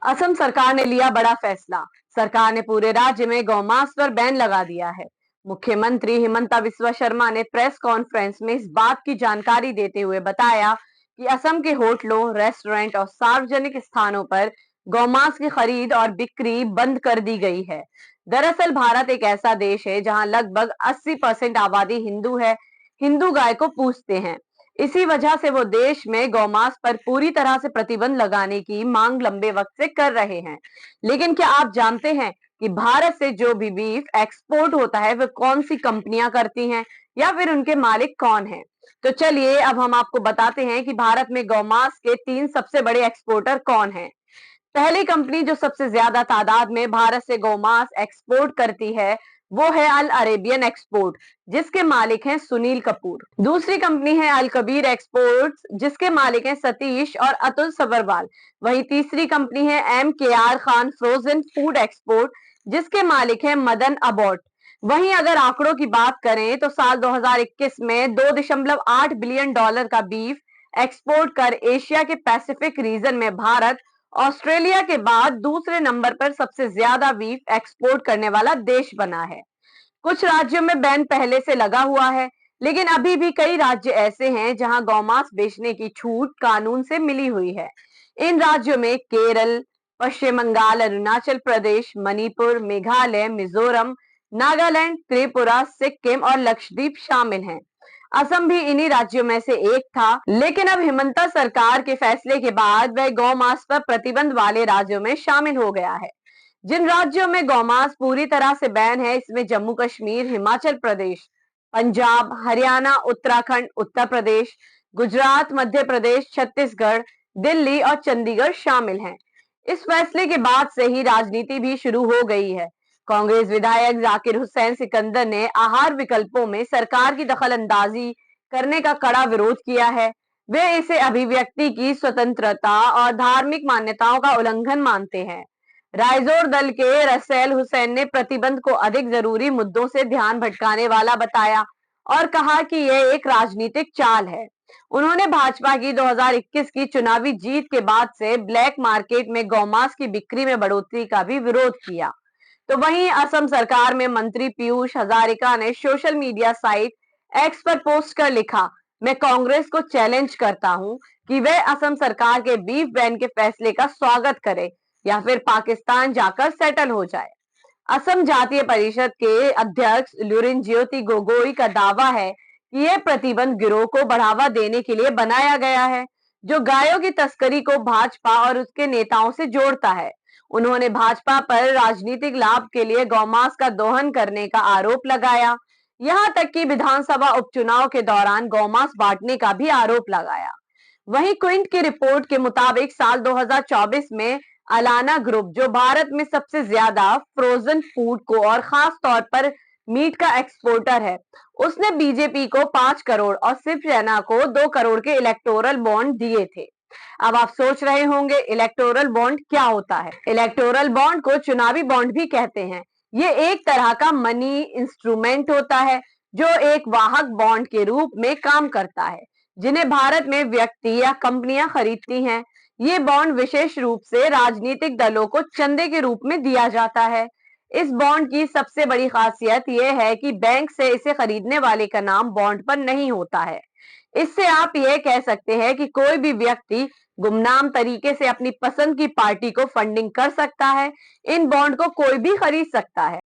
असम सरकार ने लिया बड़ा फैसला। सरकार ने पूरे राज्य में गौमांस पर बैन लगा दिया है। मुख्यमंत्री हिमंता बिस्वा शर्मा ने प्रेस कॉन्फ्रेंस में इस बात की जानकारी देते हुए बताया कि असम के होटलों, रेस्टोरेंट और सार्वजनिक स्थानों पर गौमांस की खरीद और बिक्री बंद कर दी गई है। दरअसल भारत एक ऐसा देश है जहां लगभग 80% आबादी हिंदू है। हिंदू गाय को पूजते हैं। इसी वजह से वो देश में गौमांस पर पूरी तरह से प्रतिबंध लगाने की मांग लंबे वक्त से कर रहे हैं। लेकिन क्या आप जानते हैं कि भारत से जो भी बीफ एक्सपोर्ट होता है वह कौन सी कंपनियां करती हैं या फिर उनके मालिक कौन हैं? तो चलिए अब हम आपको बताते हैं कि भारत में गौमांस के 3 सबसे बड़े एक्सपोर्टर कौन हैं। पहली कंपनी जो सबसे ज्यादा तादाद में भारत से गौमांस एक्सपोर्ट करती है वो है अल अरेबियन एक्सपोर्ट, जिसके मालिक हैं सुनील कपूर। दूसरी कंपनी है अल कबीर एक्सपोर्ट्स, जिसके मालिक हैं सतीश और अतुल सबरवाल। वहीं तीसरी कंपनी है MKR Khan frozen food export, जिसके मालिक हैं मदन अबॉट। वहीं अगर आंकड़ों की बात करें तो साल 2021 में 2.8 बिलियन डॉलर का बीफ एक्सपोर्ट कर एशिया के पैसिफिक रीजन में भारत ऑस्ट्रेलिया के बाद दूसरे नंबर पर सबसे ज्यादा बीफ एक्सपोर्ट करने वाला देश बना है। कुछ राज्यों में बैन पहले से लगा हुआ है, लेकिन अभी भी कई राज्य ऐसे हैं जहां गौमांस बेचने की छूट कानून से मिली हुई है। इन राज्यों में केरल, पश्चिम बंगाल, अरुणाचल प्रदेश, मणिपुर, मेघालय, मिजोरम, नागालैंड, त्रिपुरा, सिक्किम और लक्षद्वीप शामिल हैं। असम भी इन्हीं राज्यों में से एक था, लेकिन अब हिमंता सरकार के फैसले के बाद वह गौमांस पर प्रतिबंध वाले राज्यों में शामिल हो गया है। जिन राज्यों में गौमांस पूरी तरह से बैन है, इसमें जम्मू कश्मीर, हिमाचल प्रदेश, पंजाब, हरियाणा, उत्तराखंड, उत्तर प्रदेश, गुजरात, मध्य प्रदेश, छत्तीसगढ़, दिल्ली और चंडीगढ़ शामिल हैं। इस फैसले के बाद से ही राजनीति भी शुरू हो गई है। कांग्रेस विधायक जाकिर हुसैन सिकंदर ने आहार विकल्पों में सरकार की दखलंदाजी करने का कड़ा विरोध किया है। वे इसे अभिव्यक्ति की स्वतंत्रता और धार्मिक मान्यताओं का उल्लंघन मानते हैं। रायजोर दल के रसेल हुसैन ने प्रतिबंध को अधिक जरूरी मुद्दों से ध्यान भटकाने वाला बताया और कहा कि यह एक राजनीतिक चाल है। उन्होंने भाजपा की 2021 की चुनावी जीत के बाद से ब्लैक मार्केट में गौमांस की बिक्री में बढ़ोतरी का भी विरोध किया। तो वहीं असम सरकार में मंत्री पीयूष हजारिका ने सोशल मीडिया साइट एक्स पर पोस्ट कर लिखा, मैं कांग्रेस को चैलेंज करता हूं कि वह असम सरकार के बीफ बैन के फैसले का स्वागत करे या फिर पाकिस्तान जाकर सेटल हो जाए। असम जातीय परिषद के अध्यक्ष लुरिन ज्योति गोगोई का दावा है कि यह प्रतिबंध गिरोह को बढ़ावा देने के लिए बनाया गया है, जो गायों की तस्करी को भाजपा और उसके नेताओं से जोड़ता है। उन्होंने भाजपा पर राजनीतिक लाभ के लिए गौमांस का दोहन करने का आरोप लगाया। यहां तक कि विधानसभा उपचुनाव के दौरान गौमांस बांटने का भी आरोप लगाया। वहीं क्विंट की रिपोर्ट के मुताबिक साल 2024 में अलाना ग्रुप, जो भारत में सबसे ज्यादा फ्रोजन फूड को और खास तौर पर मीट का एक्सपोर्टर है, उसने बीजेपी को 5 करोड़ और शिवसेना को 2 करोड़ के इलेक्टोरल बॉन्ड दिए थे। अब आप सोच रहे होंगे इलेक्टोरल बॉन्ड क्या होता है? इलेक्टोरल बॉन्ड को चुनावी बॉन्ड भी कहते हैं। ये एक तरह का मनी इंस्ट्रूमेंट होता है जो एक वाहक बॉन्ड के रूप में काम करता है, जिन्हें भारत में व्यक्ति या कंपनियां खरीदती हैं। ये बॉन्ड विशेष रूप से राजनीतिक दलों को चंदे के रूप में दिया जाता है। इस बॉन्ड की सबसे बड़ी खासियत यह है कि बैंक से इसे खरीदने वाले का नाम बॉन्ड पर नहीं होता है। इससे आप यह कह सकते हैं कि कोई भी व्यक्ति गुमनाम तरीके से अपनी पसंद की पार्टी को फंडिंग कर सकता है। इन बॉन्ड को कोई भी खरीद सकता है।